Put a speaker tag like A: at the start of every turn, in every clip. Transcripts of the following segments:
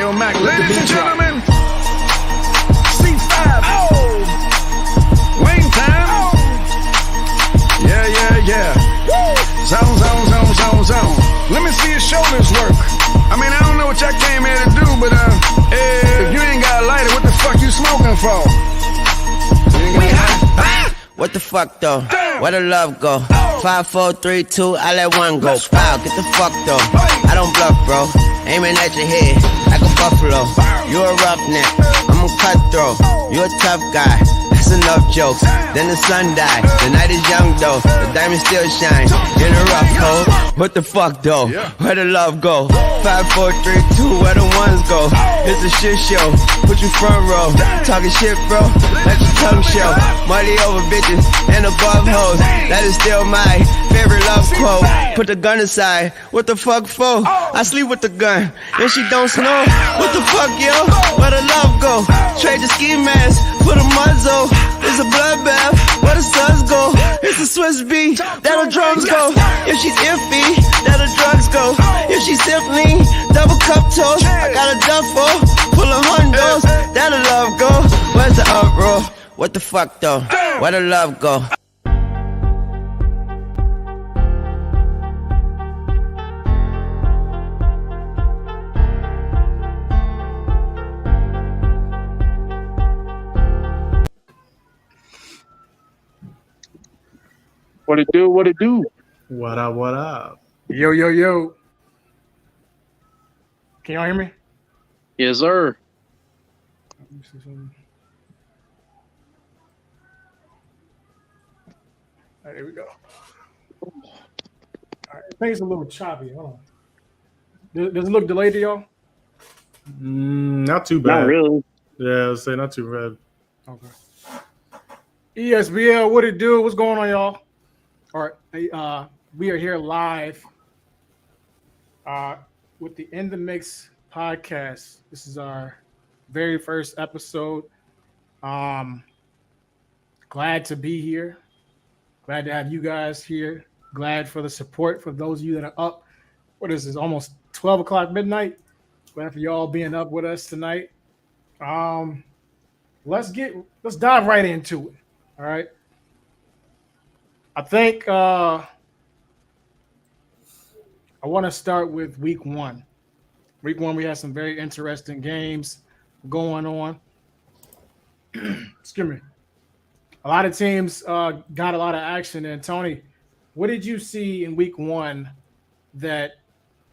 A: Hey, yo, Mac,
B: Ladies and gentlemen,
A: C5. Oh! Wayne time. Oh! Yeah. Zone.
B: let me see your shoulders work. I mean, I don't know what y'all came here to do, but if you ain't got a lighter, what the fuck you smoking for?
C: What the fuck though? Where the love go? 5, 4, 3, 2, I let one go. Wow, get the fuck though. I don't bluff, bro. Aiming at your head like a buffalo. You a roughneck, I'm a cutthroat. You a tough guy. That's enough jokes. Then the sun died. The night is young though. The diamond still shine in a rough hole. What the fuck though? Where the love go? 5, 4, 3, 2, where the ones go? It's a shit show. Put you front row. Talking shit, bro. Let your tongue show. Money over bitches and above hoes. That is still my favorite love quote. Put the gun aside. What the fuck for? I sleep with the gun. And she don't snow. What the fuck, yo? Where the love go? Trade the ski mask for the muzzle. It's a bloodbath. Where the suns go? It's a Swiss beat. That the drums go. If she's iffy, that the drugs go. If she's simply double cup toast, I got a duffel full of hundos. That the love go. Where's the uproar? What the fuck though? Where the love go?
D: What it do? What it do?
E: What up? What up?
B: Yo. Can y'all hear me?
D: Yes, sir.
B: Let me see something. All right, there we go. All right, I think it's a little choppy. Hold on. Does it look delayed to y'all?
E: Not too bad.
D: Not really.
E: Yeah, I'll say not too bad.
B: Okay. ESBL, what it do? What's going on, y'all? All right, we are here live with the In the Mix podcast. This is our very first episode. Glad to be here. Glad to have you guys here. Glad for the support for those of you that are up. What is this? Almost 12 o'clock midnight. Glad for y'all being up with us tonight. Let's dive right into it. All right. I think I want to start with week one. Week one, we had some very interesting games going on. Excuse me. A lot of teams got a lot of action. And Tony, what did you see in week one that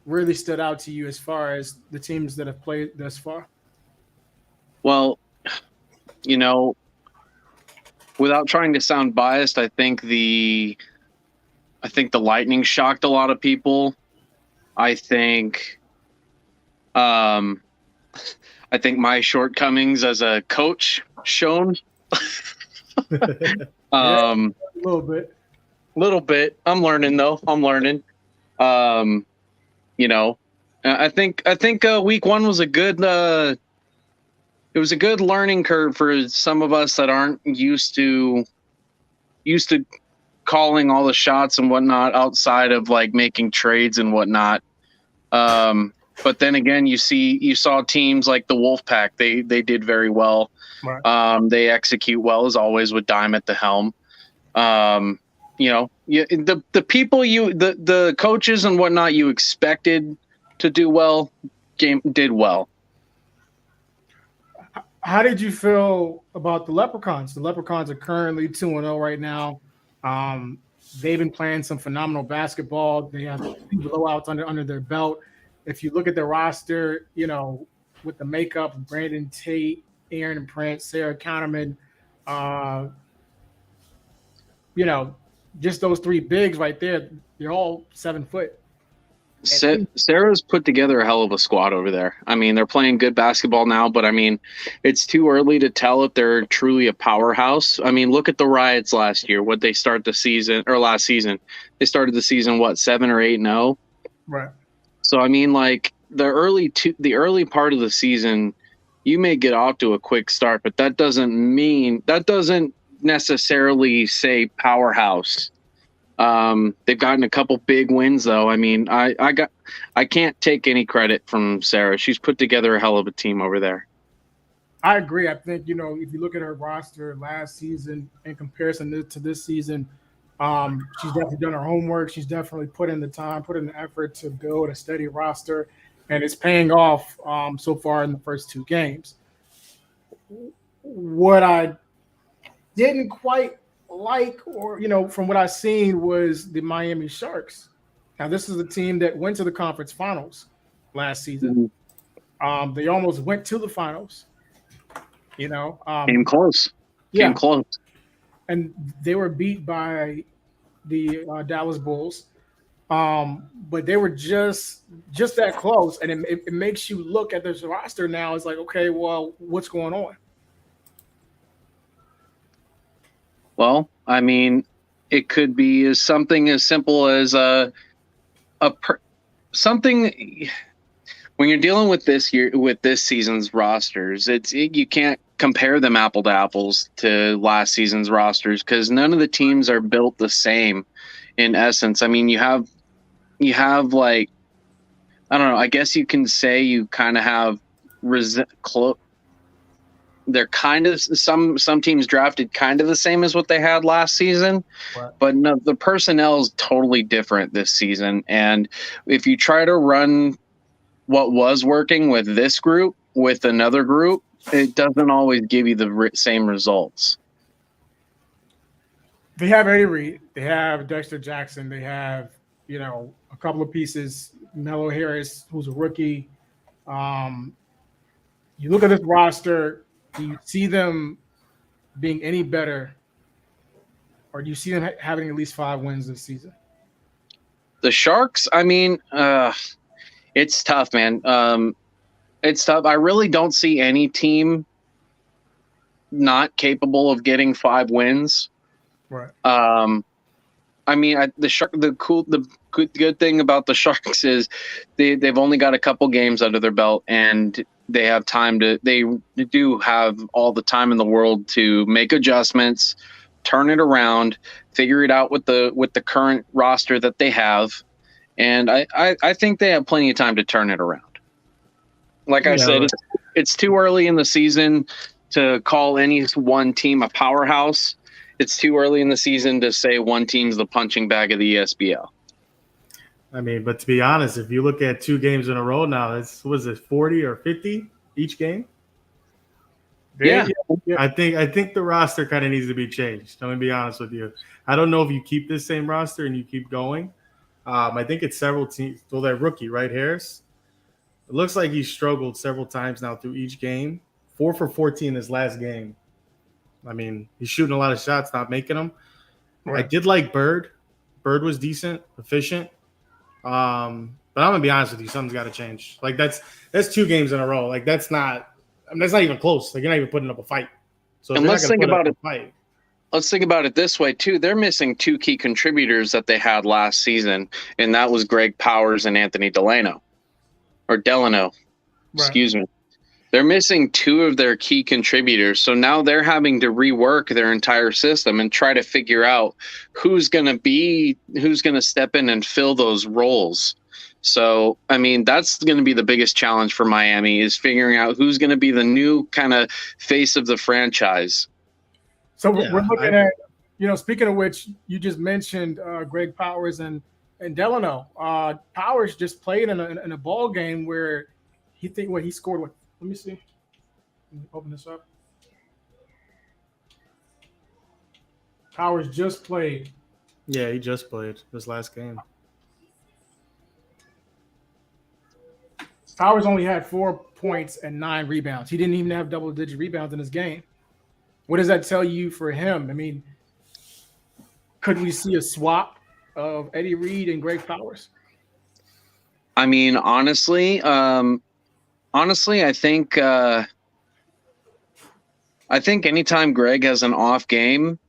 B: really stood out to you as far as the teams that have played thus far?
D: Well, without trying to sound biased, I think the Lightning shocked a lot of people. I think my shortcomings as a coach shown.
B: A little bit.
D: I'm learning though. I think week one was a good. It was a good learning curve for some of us that aren't used to calling all the shots and whatnot outside of like making trades and whatnot. But then again, you saw teams like the Wolfpack. They did very well.
B: Right.
D: They execute well as always with Dime at the helm. The people the coaches and whatnot you expected to do well, did well.
B: How did you feel about the Leprechauns? The Leprechauns are currently 2-0 right now. They've been playing some phenomenal basketball. They have 2 blowouts under their belt. If you look at the roster, with the makeup, Brandon Tate, Aaron Prince, Sarah Counterman, just those 3 bigs right there, they're all 7 foot.
D: Sarah's put together a hell of a squad over there. I mean, they're playing good basketball now, but I mean, it's too early to tell if they're truly a powerhouse. I mean, look at the Riots last year. What they start the season or last season? They started the season 7 or 8-0.
B: Right.
D: So I mean, like the early part of the season, you may get off to a quick start, but that doesn't necessarily say powerhouse. They've gotten a couple big wins though. I mean, I can't take any credit from Sarah. She's put together a hell of a team over there.
B: I agree. I think, if you look at her roster last season in comparison to this season, she's definitely done her homework. She's definitely put in the time, put in the effort to build a steady roster, and it's paying off so far in the first 2 games. What I didn't quite like, or from what I've seen, was the Miami Sharks. Now, this is a team that went to the conference finals last season. They almost went to the finals.
D: Came close.
B: Yeah.
D: Came close.
B: And they were beat by the Dallas Bulls. But they were just that close. And it makes you look at this roster now. It's like, okay, well, what's going on?
D: Well, I mean, it could be something as simple as something. When you're dealing with this season's rosters, you can't compare them apple to apples to last season's rosters because none of the teams are built the same. In essence, I mean, you have like, I don't know. I guess you can say you kind of have they're kind of some teams drafted kind of the same as what they had last season,
B: right.
D: But no, the personnel is totally different this season. And if you try to run what was working with this group with another group, it doesn't always give you the same results.
B: They have Eddie Reed. They have Dexter Jackson. They have, a couple of pieces. Melo Harris, who's a rookie. You look at this roster. Do you see them being any better, or do you see them having at least 5 wins this season?
D: The Sharks, I mean, it's tough, man. It's tough. I really don't see any team not capable of getting 5 wins.
B: Right.
D: I mean, the good thing about the Sharks is they've only got a couple games under their belt, and they have time they do have all the time in the world to make adjustments, turn it around, figure it out with the current roster that they have. And I think they have plenty of time to turn it around. Like I said, it's too early in the season to call any one team a powerhouse. It's too early in the season to say one team's the punching bag of the ESBL.
E: I mean, but to be honest, if you look at 2 games in a row now, was it 40 or 50 each game?
D: Yeah.
E: I think the roster kind of needs to be changed. I'm gonna be honest with you. I don't know if you keep this same roster and you keep going. I think it's several teams. Well, that rookie, right, Harris? It looks like he struggled several times now through each game. 4 for 14 his last game. I mean, he's shooting a lot of shots, not making them. Right. I did like Bird. Bird was decent, efficient. But I'm gonna be honest with you, something's got to change. Like that's 2 games in a row. Like that's not even close. Like you're not even putting up a fight. So
D: and let's think about it. Let's think about it this way too. They're missing 2 key contributors that they had last season, and that was Greg Powers and Anthony Delano.
B: Right.
D: Excuse me. They're missing 2 of their key contributors. So now they're having to rework their entire system and try to figure out who's going to step in and fill those roles. So, I mean, that's going to be the biggest challenge for Miami is figuring out who's going to be the new kind of face of the franchise.
B: So we're looking at, speaking of which, you just mentioned Greg Powers and Delano. Powers just played in a ball game where he scored what? Let me see. Let me open this up. Powers just played.
E: Yeah, he just played this last game.
B: Powers only had 4 points and 9 rebounds. He didn't even have double-digit rebounds in this game. What does that tell you for him? I mean, could we see a swap of Eddie Reed and Greg Powers?
D: I mean, honestly, I think anytime Greg has an off game,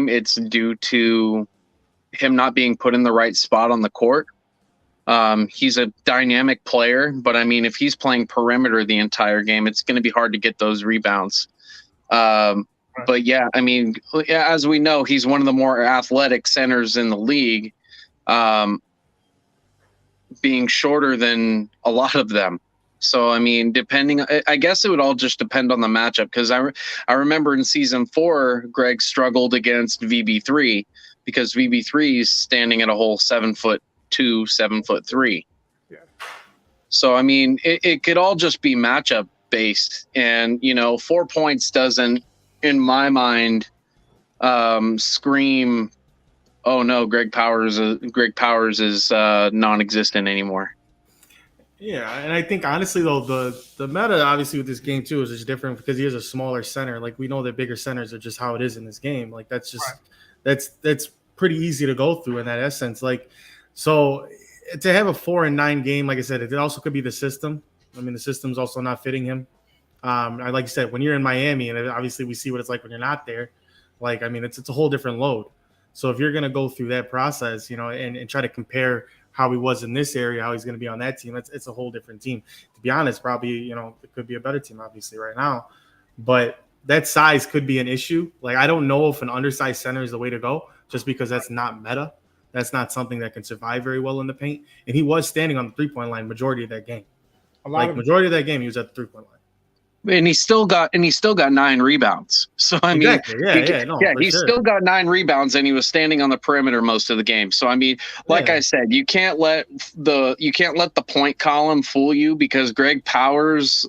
D: it's due to him not being put in the right spot on the court. He's a dynamic player, but I mean, if he's playing perimeter the entire game, it's going to be hard to get those rebounds. But yeah, I mean, as we know, he's one of the more athletic centers in the league, being shorter than a lot of them. So, I mean, I guess it would all just depend on the matchup, because I remember in season 4, Greg struggled against VB3 because VB3 is standing at a whole 7'2", 7'3".
B: Yeah.
D: So, I mean, it could all just be matchup based, and 4 points doesn't, in my mind, scream, oh no, Greg Powers is non-existent anymore.
E: Yeah, and I think honestly though, the meta obviously with this game too is just different because he is a smaller center. Like we know that bigger centers are just how it is in this game. Like that's just that's pretty easy to go through in that essence. Like so to have a 4-9 game, like I said, it also could be the system. I mean, the system's also not fitting him. Like you said, when you're in Miami, and obviously we see what it's like when you're not there. Like I mean, it's a whole different load. So if you're gonna go through that process, and try to compare how he was in this area, how he's going to be on that team, it's a whole different team. To be honest, probably, it could be a better team, obviously, right now. But that size could be an issue. Like, I don't know if an undersized center is the way to go, just because that's not meta. That's not something that can survive very well in the paint. And he was standing on the three-point line majority of that game. Majority of that game, he was at the three-point line.
D: And he still got 9 rebounds. So I mean, he still got 9 rebounds, and he was standing on the perimeter most of the game. So I mean, I said, you can't let the point column fool you, because Greg Powers,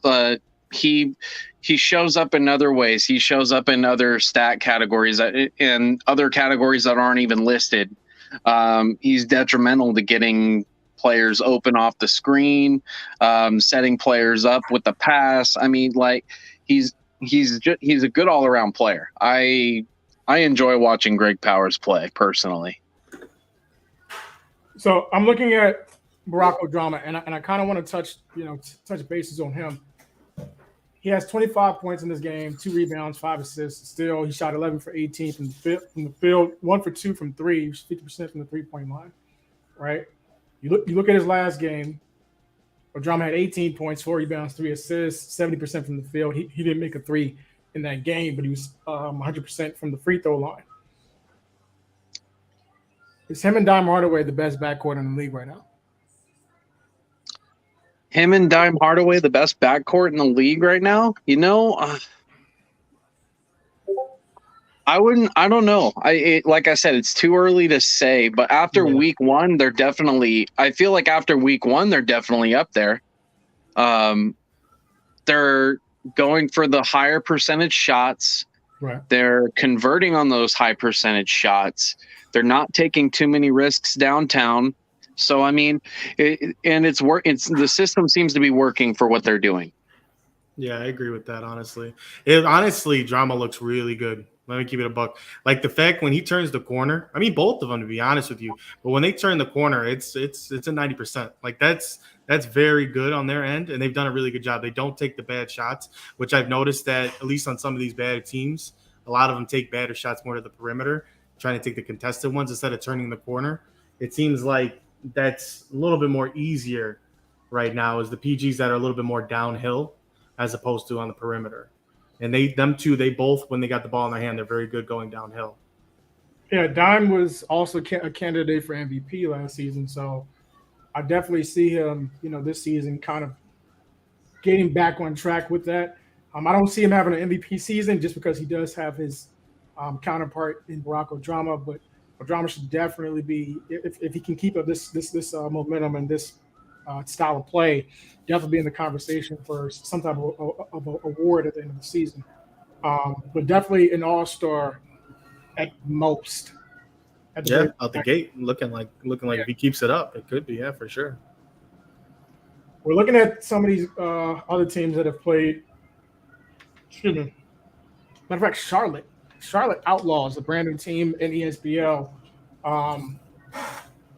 D: he shows up in other ways. He shows up in other stat categories and other categories that aren't even listed. He's detrimental to getting players open off the screen, setting players up with the pass. I mean, like he's a good all around player. I enjoy watching Greg Powers play personally.
B: So I'm looking at Barack Odrama, and I kind of want to touch bases on him. He has 25 points in this game, 2 rebounds, 5 assists. Still, he shot 11 for 18 from the field, 1 for 2 from 3. He was 50% from the 3-point line, right? You look at his last game. Odrama had 18 points, 4 rebounds, 3 assists, 70% from the field. He didn't make a 3 in that game, but he was 100% from the free throw line. Is him and Dime Hardaway the best backcourt in the league right now?
D: Him and Dime Hardaway the best backcourt in the league right now? I don't know. Like I said, it's too early to say, but after week 1, I feel like after week 1, they're definitely up there. They're going for the higher percentage shots.
B: Right.
D: They're converting on those high percentage shots. They're not taking too many risks downtown. So, I mean, the system seems to be working for what they're doing.
E: Yeah, I agree with that, honestly. Drama looks really good. Let me keep it a buck. Like the fact when he turns the corner, I mean, both of them, to be honest with you, but when they turn the corner, it's a 90%. Like that's very good on their end, and they've done a really good job. They don't take the bad shots, which I've noticed that at least on some of these bad teams, a lot of them take badder shots more to the perimeter, trying to take the contested ones instead of turning the corner. It seems like that's a little bit more easier right now, is the PGs that are a little bit more downhill as opposed to on the perimeter. And they both, when they got the ball in their hand, they're very good going downhill.
B: Yeah, Dime was also a candidate for MVP last season, so I definitely see him, this season kind of getting back on track with that. I don't see him having an MVP season just because he does have his counterpart in Barack Odrama, but Odrama should definitely be, if he can keep up this momentum and this style of play, definitely be in the conversation for some type of award at the end of the season. But definitely an all-star at most.
E: Out the gate, looking like if he keeps it up, it could be, for sure.
B: We're looking at some of these other teams that have played. Excuse me. Matter of fact, Charlotte Outlaws, the brand new team in ESBL,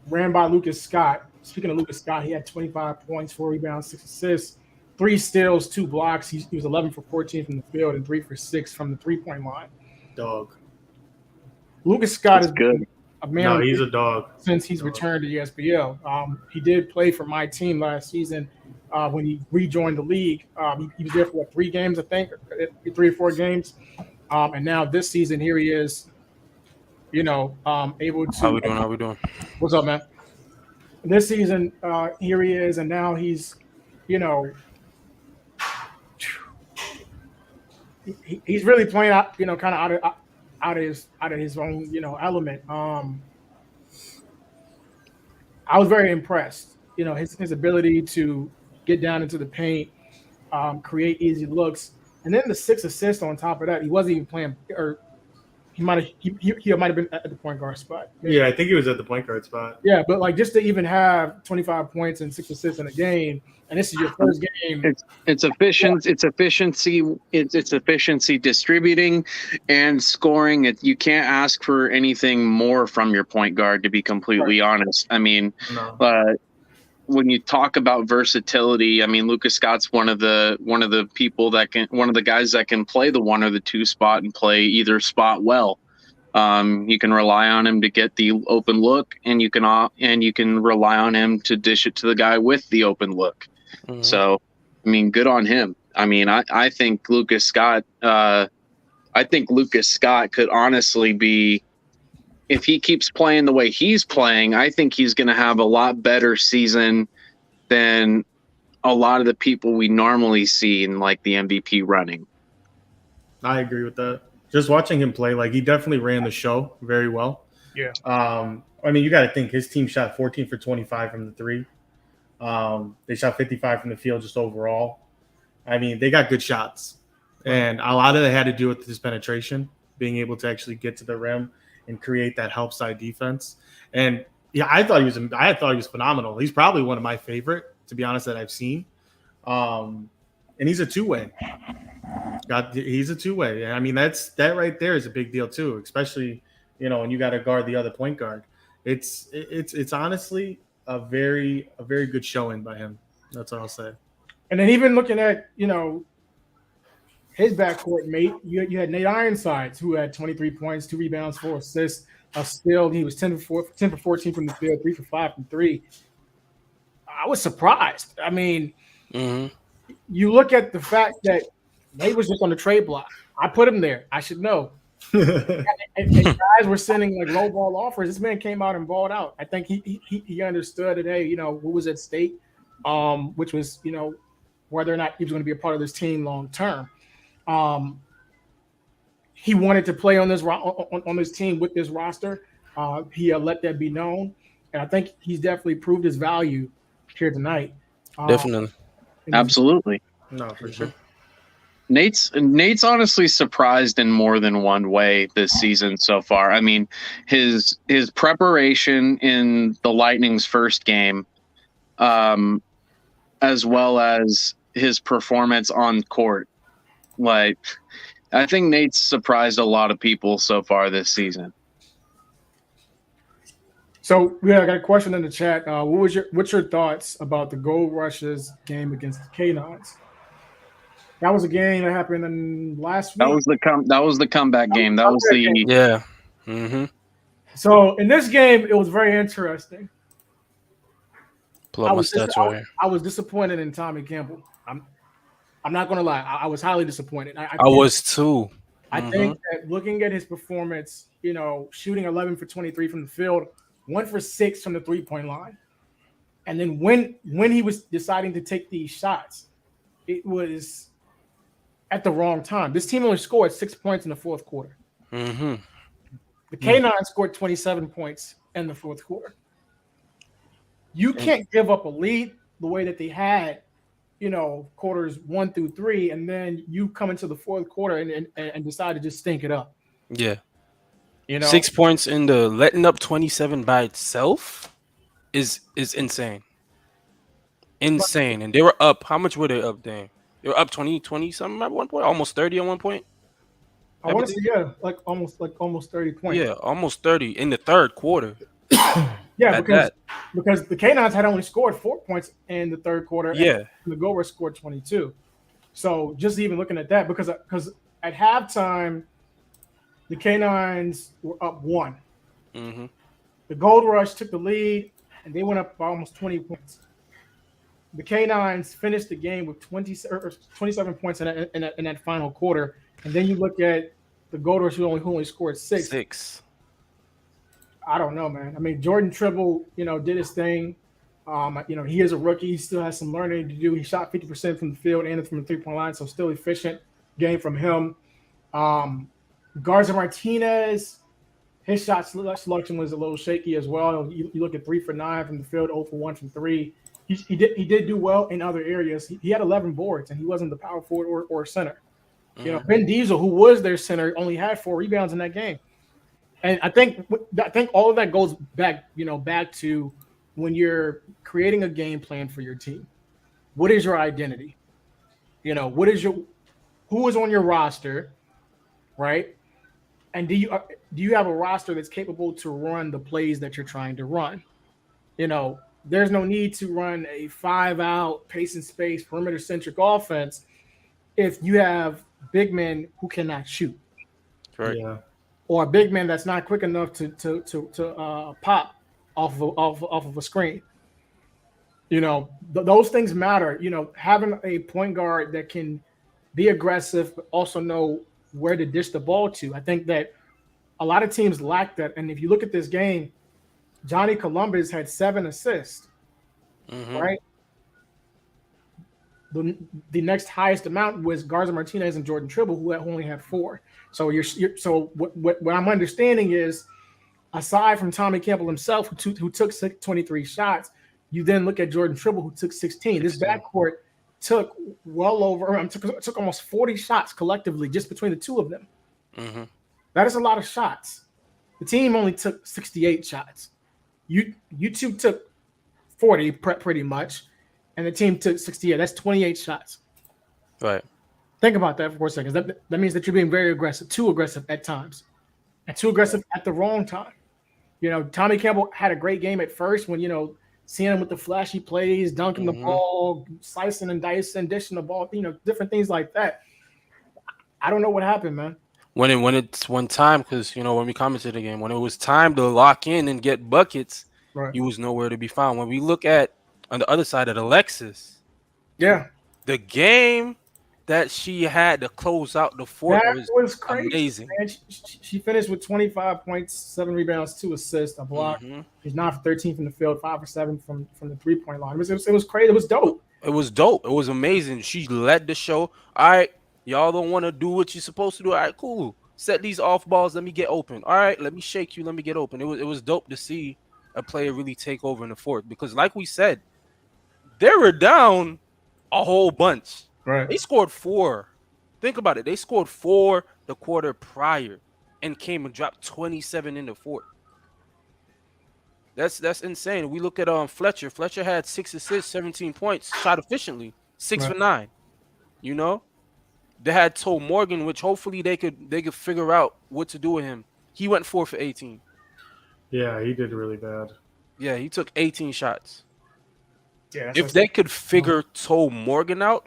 B: ran by Lucas Scott. Speaking of Lucas Scott, he had 25 points, 4 rebounds, 6 assists, 3 steals, 2 blocks. He was 11 for 14 from the field and 3 for 6 from the 3-point line.
E: Dog.
B: Lucas Scott is
D: good.
B: A man.
E: No, he's a dog.
B: Since he's returned to ESBL. He did play for my team last season when he rejoined the league. He was there for 3 games, I think, 3 or 4 games. And now this season, here he is, able to.
F: How we doing? How we doing?
B: What's up, man? This season, here he is, and now he's, he's really playing out, kind of out of his own, element. I was very impressed. His ability to get down into the paint, create easy looks, and then the 6 assists on top of that. He wasn't even playing, or he might have been at the point guard spot.
E: Yeah, I think he was at the point guard spot.
B: Yeah, but like just to even have 25 points and 6 assists in a game, and this is your first game.
D: It's efficiency. It's efficiency distributing and scoring. You can't ask for anything more from your point guard, to be completely honest. I mean,
E: No.
D: When you talk about versatility, I mean, Lucas Scott's one of the guys that can play the 1 or the 2 spot and play either spot well. You can rely on him to get the open look, and you can rely on him to dish it to the guy with the open look. Mm-hmm. So, I mean, good on him. I mean, I think Lucas Scott. I think Lucas Scott could honestly be, if he keeps playing the way he's playing, I think he's going to have a lot better season than a lot of the people we normally see in like the MVP running.
E: I agree with that. Just watching him play, like he definitely ran the show very well.
B: Yeah.
E: I mean, you got to think his team shot 14 for 25 from the 3. They shot 55 from the field just overall. I mean, they got good shots, and a lot of it had to do with his penetration, being able to actually get to the rim and create that help side defense. And yeah, I thought he was phenomenal. He's probably one of my favorite, to be honest, that I've seen. And he's a two-way. He's a two-way. And I mean, that right there is a big deal too, especially, when you got to guard the other point guard. It's honestly a very good showing by him. That's what I'll say.
B: And then even looking at, his backcourt mate, you had Nate Ironsides, who had 23 points, 2 rebounds, 4 assists, a steal. He was 10 for 14 from the field, 3 for 5 from 3. I was surprised. I mean, you look at the fact that Nate was just on the trade block. I put him there. I should know. and guys were sending like low ball offers. This man came out and balled out. I think he understood that, hey, what was at stake, which was, whether or not he was going to be a part of this team long term. He wanted to play on this team with this roster. He let that be known, and I think he's definitely proved his value here tonight.
F: Definitely,
D: absolutely.
E: No, for sure.
D: Nate's honestly surprised in more than one way this season so far. I mean, his preparation in the Lightning's first game, as well as his performance on court. Like, I think Nate's surprised a lot of people so far this season.
B: So, I got a question in the chat. What's your thoughts about the Gold Rush's game against the Canines? That was a game that happened in last week.
D: That was the comeback game. That was the
B: game.
F: Yeah. Mm-hmm.
B: So in this game, it was very interesting.
F: Pull up my stats right here.
B: I was disappointed in Tommy Campbell. I'm not gonna lie. I was highly disappointed. I
F: was too.
B: I think that looking at his performance, shooting 11 for 23 from the field, 1 for 6 from the 3-point line, and then when he was deciding to take these shots, it was at the wrong time. This team only scored 6 points in the fourth quarter.
F: Mm-hmm.
B: The K9 scored 27 points in the fourth quarter. You can't give up a lead the way that they had, quarters 1 through 3, and then you come into the fourth quarter and decide to just stink it up.
F: Yeah. 6 points in the letting up 27 by itself is insane. Insane. And they were up. How much were they up, Dan? They were up 20 something at one point, almost 30 at one point.
B: I want to say, almost 30 points.
F: Yeah, almost 30 in the third quarter.
B: Yeah, because the Canines had only scored 4 points in the third quarter.
F: Yeah,
B: and the Gold Rush scored 22. So just even looking at that, because at halftime, the Canines were up 1.
F: Mm-hmm.
B: The Gold Rush took the lead, and they went up by almost 20 points. The Canines finished the game with 27 points in that final quarter. And then you look at the Golders who only scored 6.
F: 6.
B: I don't know, man. I mean, Jordan Tribble, did his thing. He is a rookie. He still has some learning to do. He shot 50% from the field and from the 3-point line, so still efficient game from him. Garza Martinez, his shot selection was a little shaky as well. You look at 3 for 9 from the field, 0 for 1 from 3. He did do well in other areas. He had 11 boards, and he wasn't the power forward or center. Ben Diesel, who was their center, only had 4 rebounds in that game. And I think all of that goes back to when you're creating a game plan for your team. What is your identity? Who is on your roster, right? And do you have a roster that's capable to run the plays that you're trying to run? There's no need to run a 5-out pace and space perimeter centric offense if you have big men who cannot shoot.
F: Right.
E: Yeah.
B: Or a big man that's not quick enough to pop off of a screen. Those things matter. Having a point guard that can be aggressive but also know where to dish the ball to. I think that a lot of teams lack that. And if you look at this game, Johnny Columbus had 7 assists, right? The next highest amount was Garza Martinez and Jordan Tribble, who only had 4. So what I'm understanding is, aside from Tommy Campbell himself, who took 23 shots, you then look at Jordan Tribble, who took 16. This backcourt took took almost 40 shots collectively just between the two of them. That is a lot of shots. The team only took 68 shots. You two took 40 pretty much, and the team took 68. That's 28 shots.
F: Right.
B: Think about that for a second. That means that you're being very aggressive, too aggressive at times, and too aggressive at the wrong time. Tommy Campbell had a great game at first when, seeing him with the flashy plays, dunking the ball, slicing and dicing, dishing the ball, different things like that. I don't know what happened, man.
F: When time, because when we commented again, when it was time to lock in and get buckets,
B: right,
F: he was nowhere to be found. When we look at on the other side of Alexis, the game that she had to close out the fourth was crazy. Amazing.
B: Man. She finished with 25 points, 7 rebounds, 2 assists, a block. She's 9 for 13 from the field, 5 for 7 from the 3-point line. It was crazy. It was dope.
F: It was dope. It was amazing. She led the show. All right, y'all don't want to do what you're supposed to do. All right, cool. Set these off balls. Let me get open. All right, let me shake you. Let me get open. It was dope to see a player really take over in the fourth because, like we said, they were down a whole bunch.
B: Right.
F: They scored 4. Think about it. They scored 4 the quarter prior and came and dropped 27 in the fourth. That's insane. We look at Fletcher. Fletcher had 6 assists, 17 points, shot efficiently, 6 for 9. They had Toe Morgan, which hopefully they could figure out what to do with him. He went 4 for 18.
E: Yeah, he did really bad.
F: Yeah, he took 18 shots.
B: Yeah.
F: If they could figure Toe Morgan out,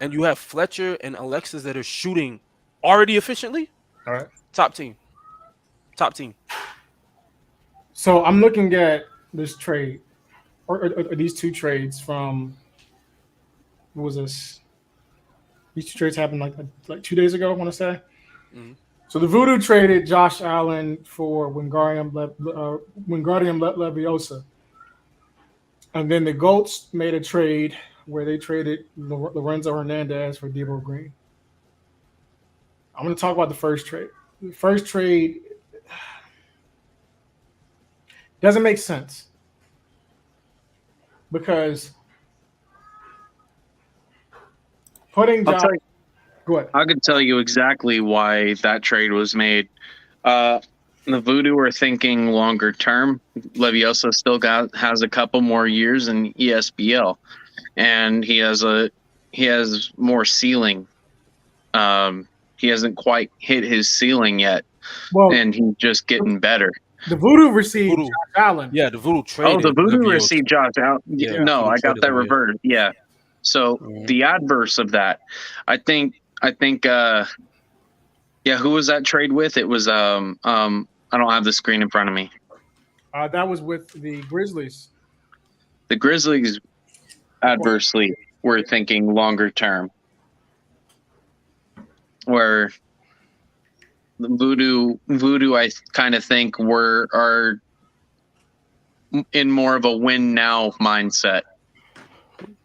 F: and you have Fletcher and Alexis that are shooting already efficiently,
B: all right,
F: top team.
B: So I'm looking at this trade, or these 2 trades from, what was this? These 2 trades happened like 2 days ago, I want to say. So the Voodoo traded Josh Allen for Wingardium Leviosa. And then the Goats made a trade where they traded Lorenzo Hernandez for Debo Green. I'm going to talk about the first trade. The first trade doesn't make sense because putting Josh... Go ahead.
D: I could tell you exactly why that trade was made. The Voodoo are thinking longer term. Leviosa still has a couple more years in ESBL, and he has more ceiling. He hasn't quite hit his ceiling yet, and he's just getting better.
B: The Voodoo received Josh Allen.
F: Yeah, the Voodoo traded.
D: Oh, the Voodoo received Josh Allen. Yeah, no, I got that reverted. Yeah. So the adverse of that, I think. Who was that trade with? It was I don't have the screen in front of me.
B: That was with the Grizzlies.
D: The Grizzlies adversely were thinking longer term. Where Voodoo, I kind of think are in more of a win now mindset.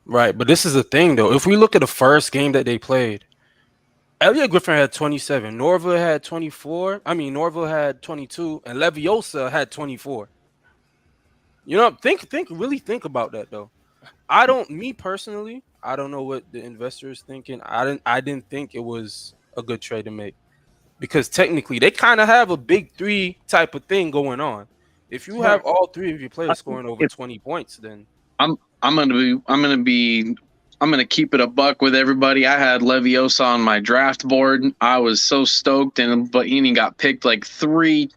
F: Right, but this is the thing though. If we look at the first game that they played, Elliot Griffin had 27, Norville had 24. I mean, Norville had 22, and Leviosa had 24. You know, really think about that though. Me personally, I don't know what the investor is thinking. I didn't think it was a good trade to make because technically they kind of have a big three type of thing going on. If you have all three of your players scoring over 20 points, then
D: I'm gonna keep it a buck with everybody. I had Leviosa on my draft board. I was so stoked, but he got picked like three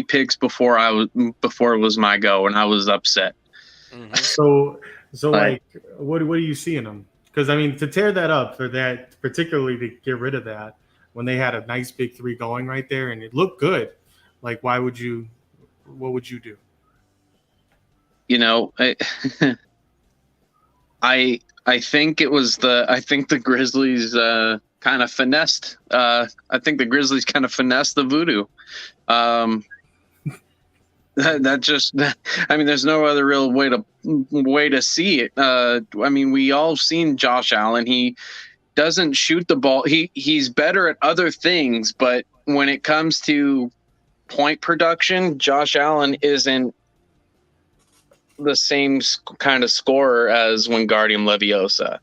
D: picks before it was my go, and I was upset.
F: Mm-hmm.
E: So like, what do you see in him? Because I mean, to tear that up for that, particularly to get rid of that when they had a nice big three going right there and it looked good, like what would you do?
D: You know, I think the Grizzlies kind of finessed. I think the Grizzlies kind of finessed the Voodoo. There's no other real way to see it. I mean, we all seen Josh Allen. He doesn't shoot the ball. He's better at other things, but when it comes to point production, Josh Allen isn't the same kind of scorer as Wingardium Leviosa.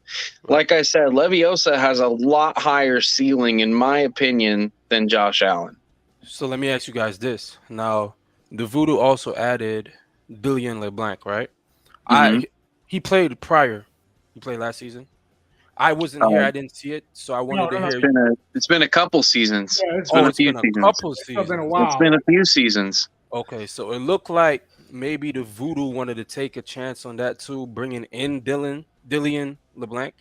D: Like I said, Leviosa has a lot higher ceiling, in my opinion, than Josh Allen.
F: So let me ask you guys this. Now, the Voodoo also added Dillian LeBlanc, right?
D: Mm-hmm.
F: He played prior. He played last season. I wasn't here. I didn't see it, so I wanted to hear.
D: It's been a couple seasons.
B: Yeah,
F: It's been a couple seasons.
B: It's been a while.
D: It's been a few seasons.
F: Okay, so it looked like maybe the Voodoo wanted to take a chance on that too, bringing in Dillian LeBlanc.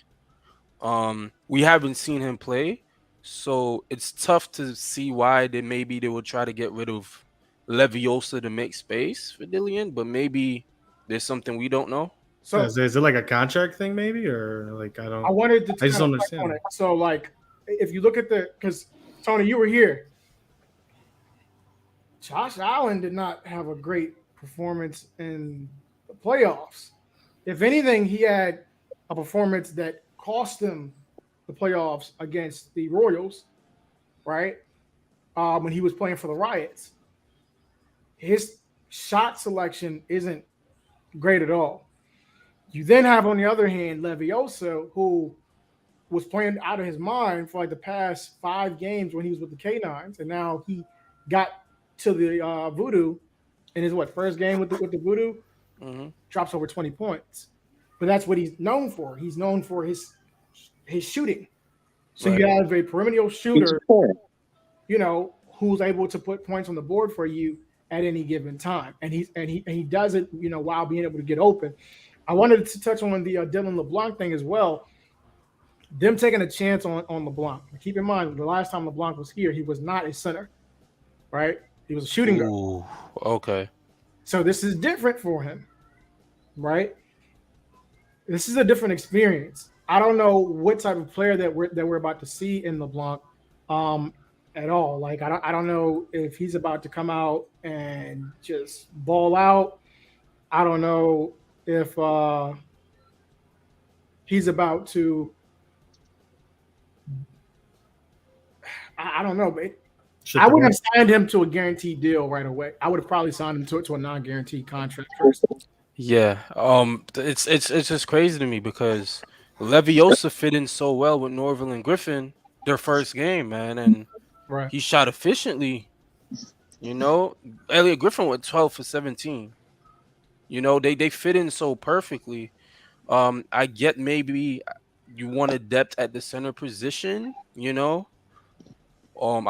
F: We haven't seen him play, so it's tough to see why they would try to get rid of Leviosa to make space for Dillian, but maybe there's something we don't know.
E: So is it like a contract thing, maybe, or like I just don't understand.
B: So like, if you look at because Tony, you were here. Josh Allen did not have a great performance in the playoffs. If anything, he had a performance that cost him the playoffs against the Royals, right? When he was playing for the Riots. His shot selection isn't great at all. You then have, on the other hand, Leviosa, who was playing out of his mind for like the past 5 games when he was with the K9s, and now he got to the Voodoo in his first game with the Voodoo, drops over 20 points. But that's what he's known for. He's known for his shooting. So you have a perimeter shooter, who's able to put points on the board for you at any given time, and he does it, while being able to get open. I wanted to touch on the Dylan LeBlanc thing as well. Them taking a chance on LeBlanc. Keep in mind, the last time LeBlanc was here, he was not a center, right? He was a shooting guard.
F: Okay.
B: So this is different for him, right? This is a different experience. I don't know what type of player that we're about to see in LeBlanc at all. Like I don't know if he's about to come out and just ball out. I don't know if he's about to. I don't know, but I wouldn't have signed him to a guaranteed deal right away. I would have probably signed him to a non-guaranteed contract first.
F: Yeah. It's just crazy to me because Leviosa fit in so well with Norville and Griffin their first game, man, and he shot efficiently. Elliot Griffin went 12 for 17. They fit in so perfectly. I get maybe you want a depth at the center position, I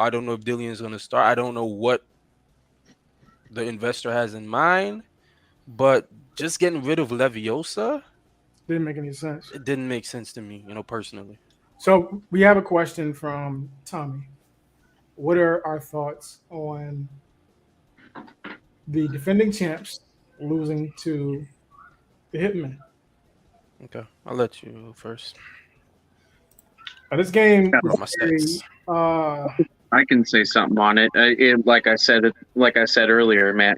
F: don't know if Dillian's going to start. I don't know what the investor has in mind, but just getting rid of Leviosa
B: didn't make any sense.
F: It didn't make sense to me, personally.
B: So we have a question from Tommy. What are our thoughts on the defending champs losing to the Hitmen?
F: Okay, I'll let you first.
B: This game was very
D: I can say something on it. Like I said earlier, man.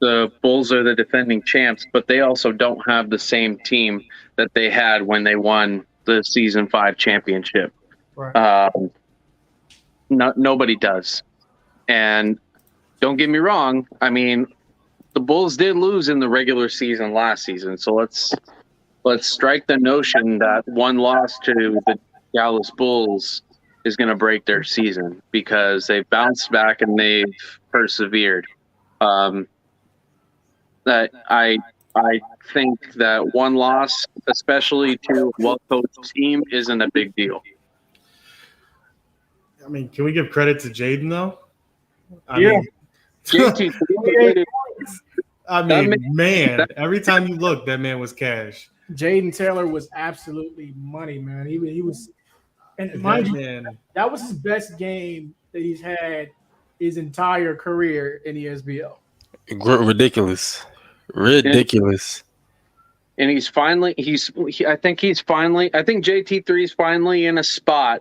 D: The Bulls are the defending champs, but they also don't have the same team that they had when they won the season 5 championship.
B: Right.
D: Nobody does. And don't get me wrong. I mean, the Bulls did lose in the regular season last season. So let's strike the notion that one loss to the Dallas Bulls is going to break their season, because they've bounced back and they've persevered. That I think that one loss, especially to a well-coached team, isn't a big deal.
E: I mean, can we give credit to Jaden though?
D: JT,
E: man, every time you look, that man was cash.
B: Jaden Taylor was absolutely money, man. He was, and mind you, that was his best game that he's had his entire career in the SBL.
F: Ridiculous.
D: And he's finally I think JT3 is finally in a spot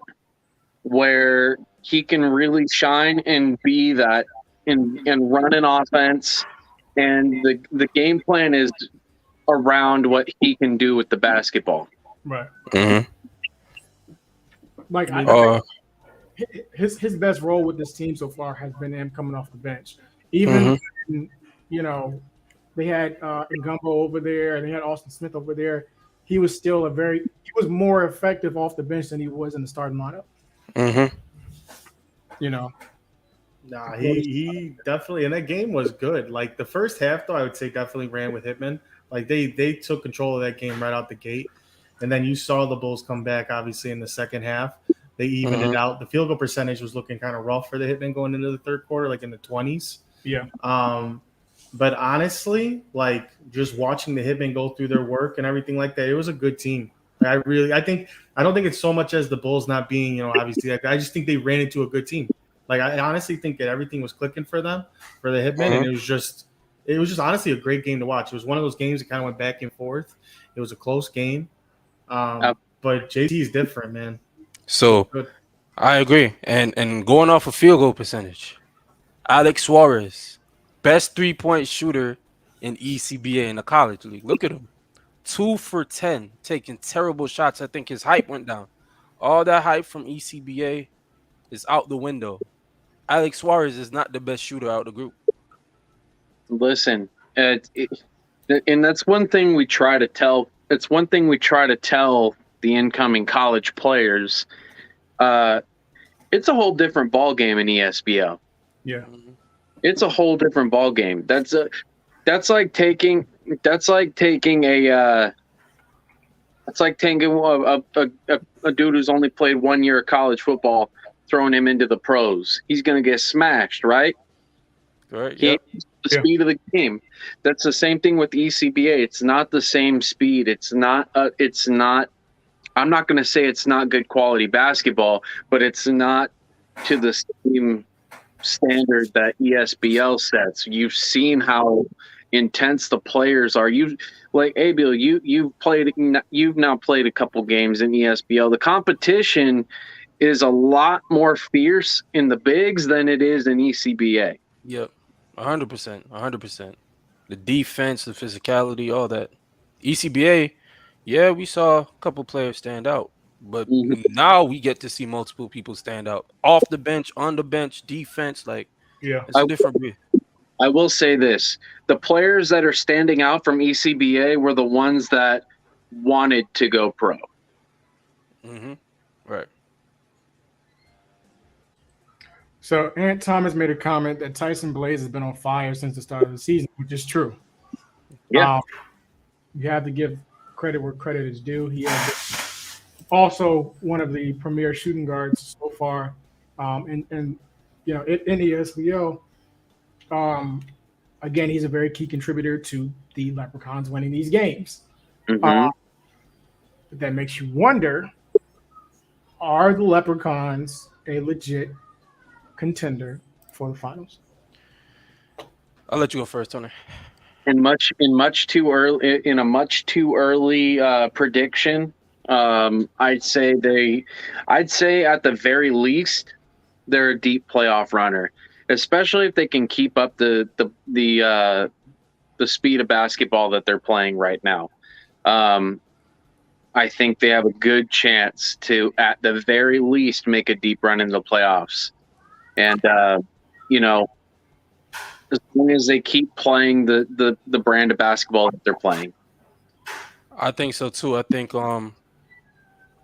D: where he can really shine and be that and run an offense, and the game plan is around what he can do with the basketball.
B: Right.
F: Mm-hmm.
B: Like his best role with this team so far has been him coming off the bench. Even when, they had Ngumbo over there and they had Austin Smith over there, he was still he was more effective off the bench than he was in the starting lineup.
F: Mm-hmm.
E: Nah, he definitely, and that game was good. Like the first half, though, I would say definitely ran with Hitman. Like they took control of that game right out the gate, and then you saw the Bulls come back. Obviously, in the second half, they evened it out. The field goal percentage was looking kind of rough for the Hitman going into the third quarter, like in the 20s.
B: Yeah.
E: But honestly, like just watching the Hitmen go through their work and everything like that, it was a good team. I don't think it's so much as the Bulls not being, obviously. Like, I just think they ran into a good team. Like I honestly think that everything was clicking for them, for the Hitmen, and it was just honestly a great game to watch. It was one of those games that kind of went back and forth. It was a close game, but JT is different, man.
F: So I agree, and going off of field goal percentage, Alex Suarez, best 3-point shooter in ECBA in the college league. Look at him, 2 for 10, taking terrible shots. I think his hype went down. All that hype from ECBA is out the window. Alex Suarez is not the best shooter out of the group.
D: Listen, and that's one thing we try to tell. It's one thing we try to tell the incoming college players. It's a whole different ball game in ESBL.
B: Yeah,
D: it's a whole different ball game. That's like taking a dude who's only played 1 year of college football, throwing him into the pros. He's going to get smashed, right?
F: Right. Yep.
D: The speed of the game. That's the same thing with ECBA. It's not the same speed. It's not. I'm not going to say it's not good quality basketball, but it's not to the same standard that ESBL sets. You've seen how intense the players are. Abil, you've now played a couple games in ESBL. The competition is a lot more fierce in the bigs than it is in ECBA.
F: Yep, 100%. The defense, the physicality, all that. ECBA, yeah, we saw a couple players stand out, but now we get to see multiple people stand out off the bench, on the bench, defense. It's a different breed.
D: I will say this: the players that are standing out from ECBA were the ones that wanted to go pro.
F: Mm-hmm. Right.
B: So Ant Thomas made a comment that Tyson Blaze has been on fire since the start of the season, which is true.
D: Yeah.
B: You have to give credit where credit is due. He has also one of the premier shooting guards so far, in the SBL. Again, he's a very key contributor to the Leprechauns winning these games.
D: Mm-hmm.
B: That makes you wonder: are the Leprechauns a legit contender for the finals?
F: I'll let you go first, Tony.
D: In a much too early prediction, I'd say at the very least they're a deep playoff runner, especially if they can keep up the speed of basketball that they're playing right now. I think they have a good chance to, at the very least, make a deep run in the playoffs. And as long as they keep playing the brand of basketball that they're playing.
F: I think so too. I think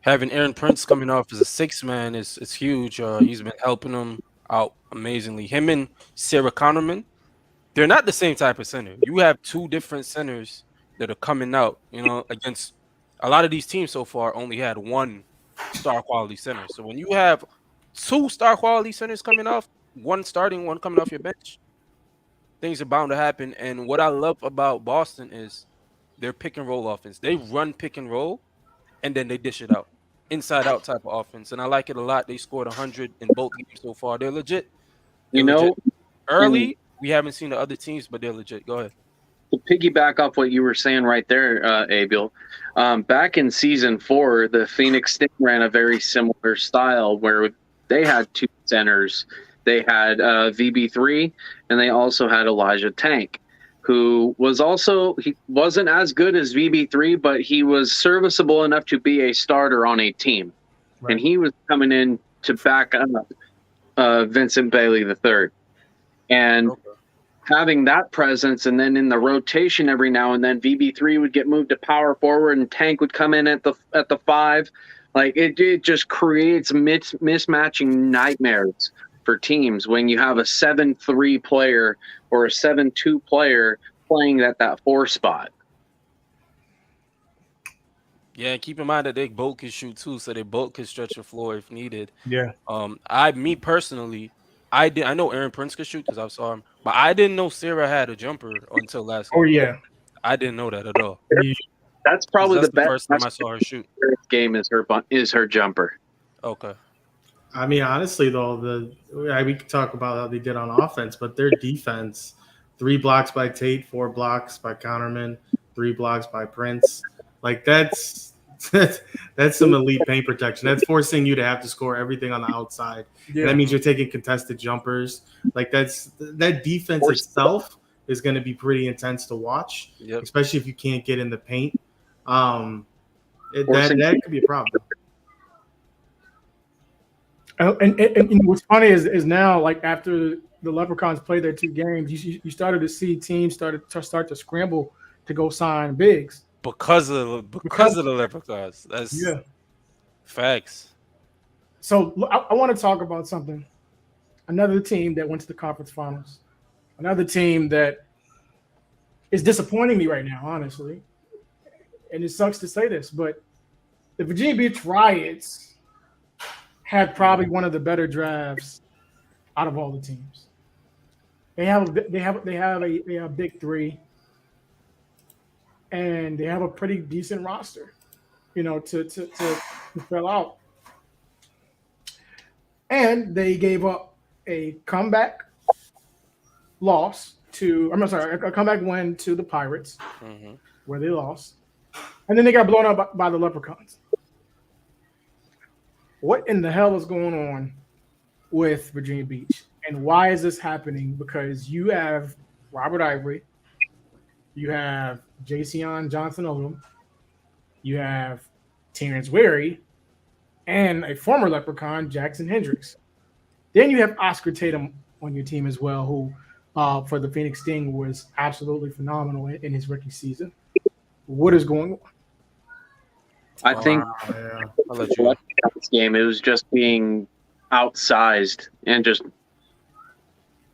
F: having Aaron Prince coming off as a sixth man is huge. He's been helping them out amazingly. Him and Sarah Connerman, they're not the same type of center. You have two different centers that are coming out. Against a lot of these teams so far only had one star quality center. So when you have two star quality centers coming off, one starting, one coming off your bench, things are bound to happen. And what I love about Boston is their pick and roll offense. They run pick and roll, and then they dish it out. Inside out type of offense. And I like it a lot. They scored 100 in both games so far. They're legit. Early, we haven't seen the other teams, but they're legit. Go ahead.
D: To piggyback off what you were saying right there, Abel, back in season 4, the Phoenix Sting ran a very similar style where they had two centers. They had VB3, and they also had Elijah Tank, who he wasn't as good as VB3, but he was serviceable enough to be a starter on a team. Right. And he was coming in to back up Vincent Bailey III. And having that presence, and then in the rotation every now and then, VB3 would get moved to power forward, and Tank would come in at the 5. Like it just creates mismatching nightmares for teams when you have a 7-3 player or a 7-2 player playing at that 4 spot.
F: Yeah, keep in mind that they both can shoot too, so they both can stretch the floor if needed.
B: Yeah.
F: Me personally, I know Aaron Prince could shoot because I saw him, but I didn't know Sarah had a jumper until last game.
B: Oh yeah,
F: I didn't know that at all.
D: That's probably the best
F: first time I saw her shoot.
D: Game is her jumper.
F: Okay.
E: I mean, honestly, though, we could talk about how they did on offense, but their defense, 3 blocks by Tate, 4 blocks by Connerman, 3 blocks by Prince. Like that's some elite paint protection. That's forcing you to have to score everything on the outside. Yeah. That means you're taking contested jumpers. Like that defense itself is going to be pretty intense to watch, especially if you can't get in the paint. That could be a problem.
B: And what's funny is now, like after the Leprechauns played their 2 games, you started to see teams start to scramble to go sign bigs
F: because of the Leprechauns. That's facts.
B: So I want to talk about something. Another team that went to the conference finals. Another team that is disappointing me right now, honestly. And it sucks to say this, but the Virginia Beach Riots had probably one of the better drafts out of all the teams. They have a big 3, and they have a pretty decent roster, to fill out. And they gave up a comeback a comeback win to the Pirates, where they lost, and then they got blown up by the Leprechauns. What in the hell is going on with Virginia Beach? And why is this happening? Because you have Robert Ivory, you have Jayceon Johnson-Odom, you have Terrence Wary, and a former Leprechaun, Jackson Hendricks. Then you have Oscar Tatum on your team as well, who for the Phoenix Sting was absolutely phenomenal in his rookie season. What is going on?
D: I think this game, it was just being outsized and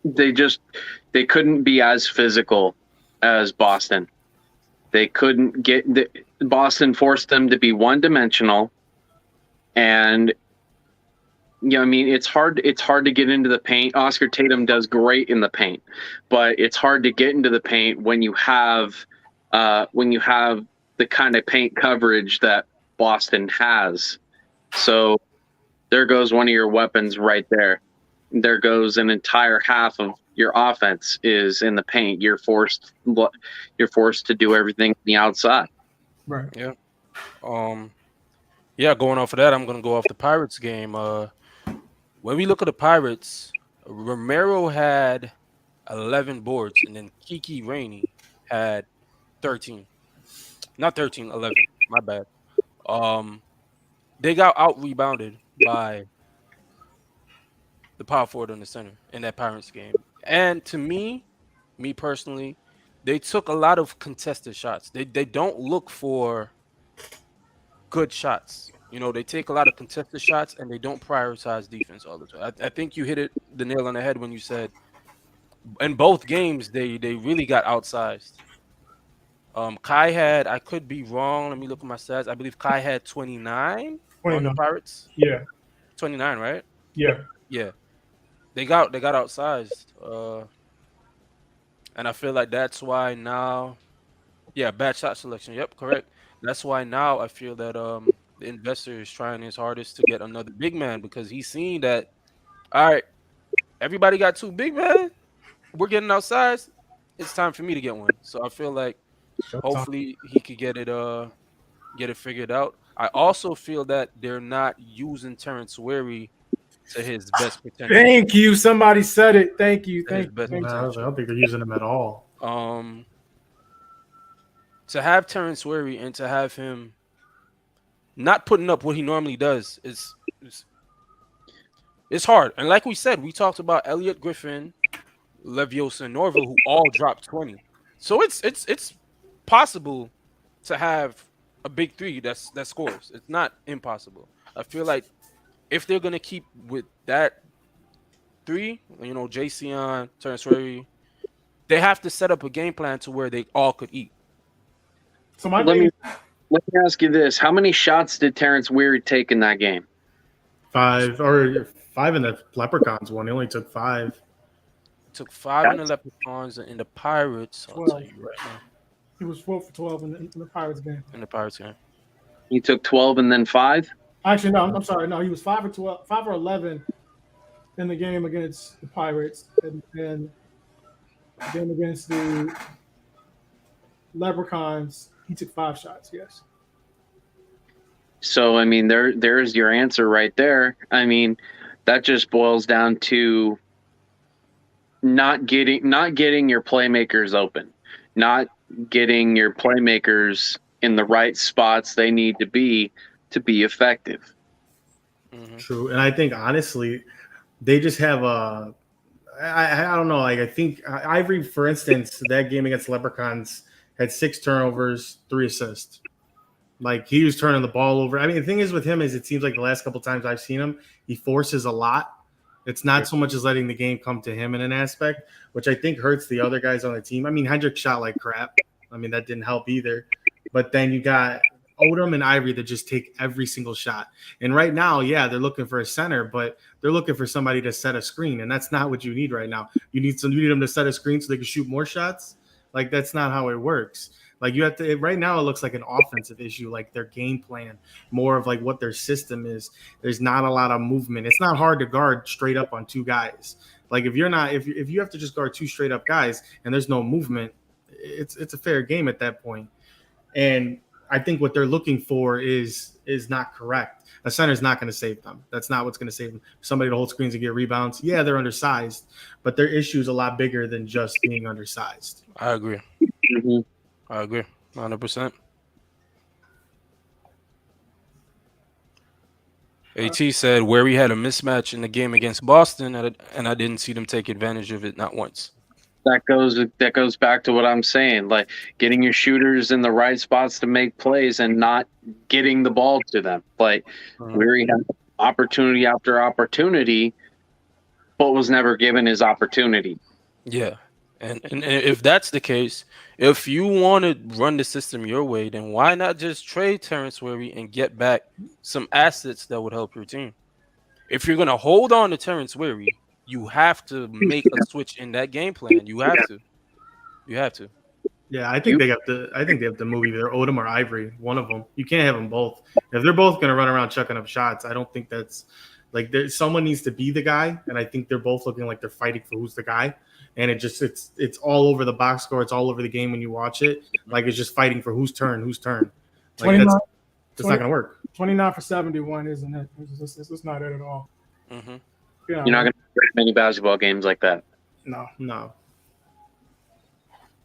D: they couldn't be as physical as Boston. They couldn't Boston forced them to be one-dimensional, and it's hard to get into the paint. Oscar Tatum does great in the paint, but it's hard to get into the paint when you have the kind of paint coverage that Boston has. So there goes one of your weapons right there. There goes an entire half of your offense is in the paint. You're forced to do everything on the outside.
B: Right.
F: Yeah. Yeah, going off of that, I'm gonna go off the Pirates game. When we look at the Pirates, Romero had 11 boards, and then Kiki Rainey had 13. Not 13, 11. My bad. They got out rebounded by the power forward on the center in that Pirates game. And to me personally, they took a lot of contested shots. They don't look for good shots. You know, they take a lot of contested shots and they don't prioritize defense all the time. I think you hit the nail on the head when you said in both games they really got outsized. Kai had, I could be wrong. Let me look at my stats. I believe Kai had 29 on the Pirates.
B: Yeah.
F: 29, right?
B: Yeah.
F: Yeah. They got outsized. And I feel like that's why now, bad shot selection. Yep, correct. That's why now I feel that the investor is trying his hardest to get another big man because he's seen that, all right, everybody got 2 big men. We're getting outsized. It's time for me to get one. So I feel like hopefully he could get it figured out. I also feel that they're not using Terrence Wary to his best potential.
B: Thank you. Somebody said it. Thank you.
E: I don't think they're using him at all.
F: To have Terrence Wary and to have him not putting up what he normally does is it's hard. And like we said, we talked about Elliot Griffin, Leviosa, and Norville, who all dropped 20. So it's possible to have a big 3 that scores. It's not impossible. I feel like if they're gonna keep with that 3, you know, Jayceon, Terrence Wary, they have to set up a game plan to where they all could eat.
B: So
D: let me ask you this: how many shots did Terrence Wary take in that game?
E: 5 in the Leprechauns one. He only took 5.
F: Took 5 in the Leprechauns and in the Pirates. I'll tell you right now.
B: He was 4 for 12 in the Pirates game.
F: In the Pirates game,
D: He took 12 and then 5.
B: Actually, no, I'm sorry. No, he was 5 or 11 in the game against the Pirates, and then the game against the Leprechauns, he took 5 shots. Yes.
D: So I mean, there's your answer right there. I mean, that just boils down to not getting your playmakers open, not getting your playmakers in the right spots they need to be effective.
F: Mm-hmm.
E: True. And I think honestly, they just have I don't know. Like I think Ivory, for instance, that game against Leprechauns had 6 turnovers, 3 assists. Like he was turning the ball over. I mean, the thing is with him is it seems like the last couple times I've seen him, he forces a lot. It's not so much as letting the game come to him in an aspect, which I think hurts the other guys on the team. I mean, Hendrick shot like crap. I mean, that didn't help either. But then you got Odom and Ivory that just take every single shot. And right now, yeah, they're looking for a center, but they're looking for somebody to set a screen, and that's not what you need right now. You need them to set a screen so they can shoot more shots. Like that's not how it works. Like you have to. Right now, it looks like an offensive issue, like their game plan, more of like what their system is. There's not a lot of movement. It's not hard to guard straight up on 2 guys. Like if you have to just guard 2 straight up guys and there's no movement, it's a fair game at that point. And I think what they're looking for is not correct. A center's not going to save them. That's not what's going to save them. Somebody to hold screens and get rebounds. Yeah, they're undersized, but their issue is a lot bigger than just being undersized.
F: I agree.
D: Mm-hmm.
F: I agree, 100%. AT said where we had a mismatch in the game against Boston, and I didn't see them take advantage of it not once.
D: That goes back to what I'm saying, like getting your shooters in the right spots to make plays and not getting the ball to them. Like Weary had opportunity after opportunity, but was never given his opportunity.
F: Yeah, and if that's the case, if you want to run the system your way, then why not just trade Terrence Wary and get back some assets that would help your team? If you're gonna hold on to Terrence Wary, you have to make a switch in that game plan. You have to.
E: Yeah, I think they have to move either Odom or Ivory, one of them. You can't have them both. If they're both going to run around chucking up shots, I don't think that's like someone needs to be the guy. And I think they're both looking like they're fighting for who's the guy. And it's all over the box score. It's all over the game when you watch it. Like it's just fighting for whose turn. Like that's not going to work.
B: 29 for 71 isn't it? It's not it at all.
F: Mm-hmm.
B: Yeah,
D: You're not going to win many basketball games like that.
B: no.
E: No.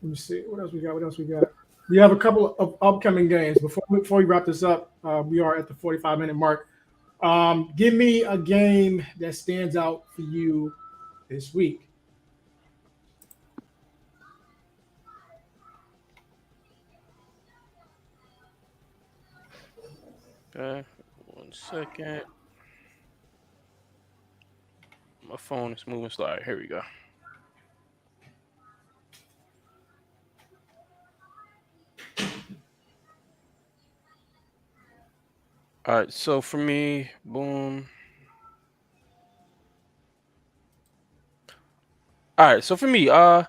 B: Let me see. What else we got? We have a couple of upcoming games. Before we wrap this up, we are at the 45-minute mark. Give me a game that stands out for you this week.
F: Okay, 1 second. My phone is moving slow. All right, here we go. All right, so for me, boom. All right, so for me, I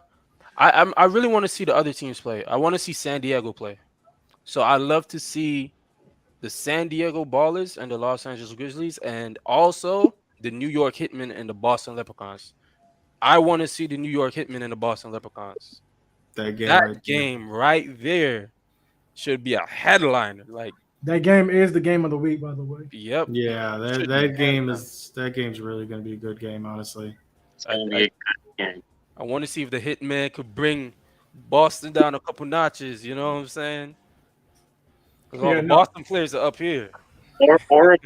F: really want to see the other teams play. I want to see San Diego play. So I love to see the San Diego Ballers and the Los Angeles Grizzlies, and also the New York Hitmen and the Boston Leprechauns. I want to see the New York Hitmen and the Boston Leprechauns. That game right there should be a headliner. Like,
B: that game is the game of the week, by the way.
F: Yep.
E: Yeah, that game's really going to be a good game, honestly.
D: It's going to be a good game.
F: I want to see if the Hitman could bring Boston down a couple notches. You know what I'm saying? Because all the Boston players are up here.
D: Or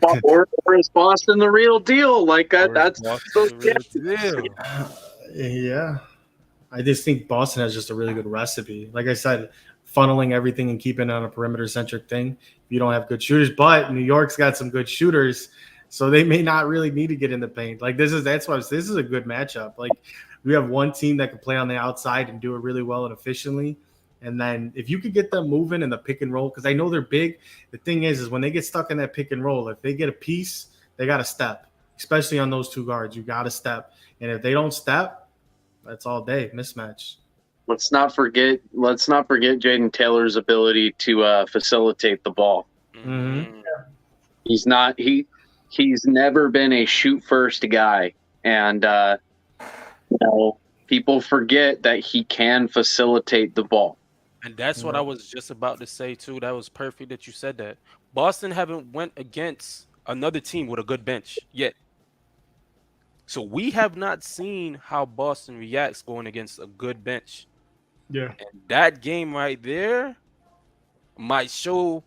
D: is Boston the real deal? Like that's
F: the real deal.
E: Yeah, I just think Boston has just a really good recipe. Like I said, funneling everything and keeping it on a perimeter-centric thing. You don't have good shooters, but New York's got some good shooters, so they may not really need to get in the paint. Like this is a good matchup. Like we have one team that can play on the outside and do it really well and efficiently. And then if you could get them moving in the pick and roll, because I know they're big. The thing is when they get stuck in that pick and roll, if they get a piece, they got to step, especially on those two guards. You got to step. And if they don't step, that's all day mismatch.
D: Let's not forget Jaden Taylor's ability to facilitate the ball.
E: Mm-hmm.
D: He's never been a shoot first guy. And, people forget that he can facilitate the ball.
F: And that's what I was just about to say, too. That was perfect that you said that. Boston haven't went against another team with a good bench yet. So we have not seen how Boston reacts going against a good bench.
B: Yeah.
F: And that game right there might show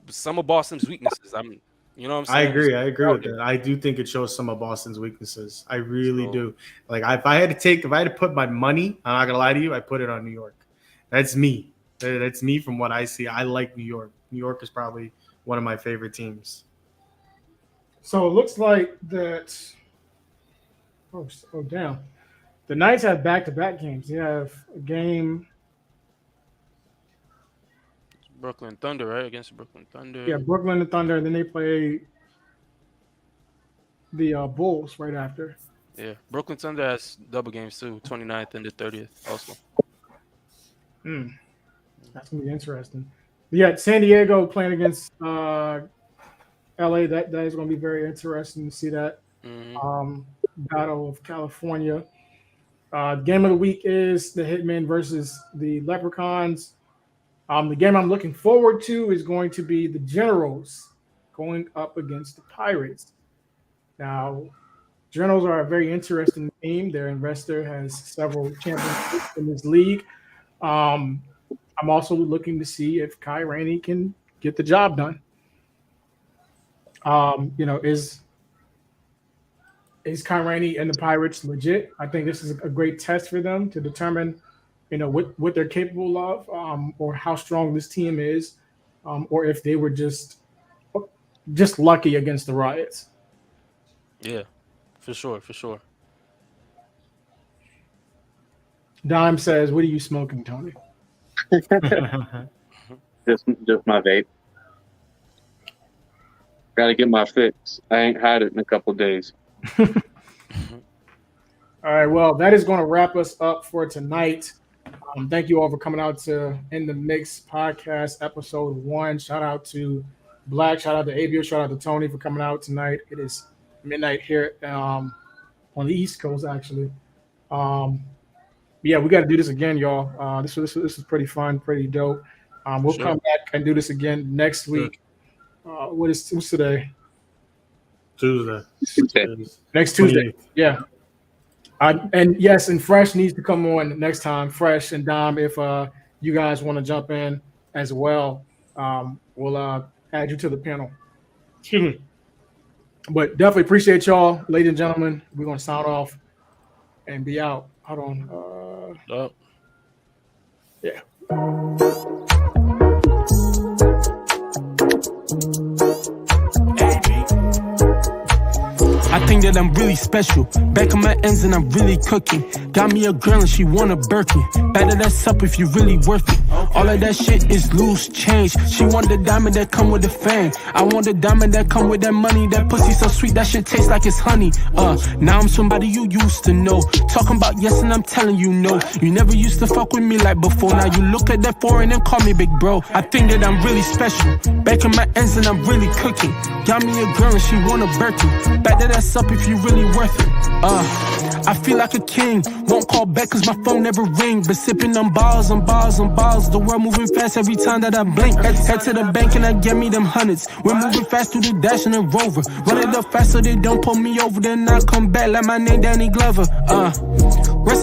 F: some of Boston's weaknesses. You know what I'm saying?
E: I agree with that. I do think it shows some of Boston's weaknesses. I really do. Like if I had to put my money, I'm not gonna lie to you, I put it on New York. That's me. That's me from what I see. I like New York. New York is probably one of my favorite teams.
B: So it looks like that. Oh damn. The Knights have back-to-back games. They have a game.
F: Brooklyn Thunder, right? Against Brooklyn Thunder.
B: Yeah, Brooklyn and Thunder. And then they play the Bulls right after.
F: Yeah, Brooklyn Thunder has double games too, 29th and the 30th also.
B: That's going to be interesting. Yeah, San Diego playing against LA. That is going to be very interesting to see that battle of California. Game of the week is the Hitmen versus the Leprechauns. The game I'm looking forward to is going to be the Generals going up against the Pirates. Now, Generals are a very interesting team. Their investor has several championships in this league. I'm also looking to see if Kai Rainey can get the job done. Is Kai Rainey and the Pirates legit? I think this is a great test for them to determine, what they're capable of, or how strong this team is, or if they were just lucky against the Riots.
F: Yeah, for sure.
B: Dime says, "What are you smoking, Tony?"
D: Just my vape. Got to get my fix. I ain't had it in a couple of days.
B: All right, well, that is going to wrap us up for tonight. Thank you all for coming out to In the Mix podcast, episode 1. Shout out to Black, shout out to Abio, shout out to Tony for coming out tonight. It is midnight here on the East Coast, actually. Yeah, we got to do this again, y'all. This is pretty fun, pretty dope. We'll come back and do this again next week. what's today?
E: Tuesday.
B: Next Tuesday.
E: 28th.
B: Yeah. And yes, and Fresh needs to come on next time. Fresh and Dom, if you guys want to jump in as well, we'll add you to the panel. Excuse me. But definitely appreciate y'all, ladies and gentlemen. We're gonna sign off and be out. Hold on. Yeah.
G: I think that I'm really special. Back on my ends and I'm really cooking. Got me a girl and she want a Birkin. Better that's up if you really worth it. All of that shit is loose change. She want the diamond that come with the fame. I want the diamond that come with that money. That pussy so sweet that shit tastes like it's honey. Now I'm somebody you used to know. Talking about yes and I'm telling you no. You never used to fuck with me like before. Now you look at that foreign and call me big bro. I think that I'm really special. Back on my ends and I'm really cooking. Got me a girl and she want a Birkin. Better that's up if you really worth it. I feel like a king. Won't call back cause my phone never ring. But sipping on balls, on balls, on balls. The world moving fast every time that I blink. Head to the bank and I get me them hundreds. We're moving fast through the dash and the Rover. Run it up fast so they don't pull me over. Then I come back like my name Danny Glover.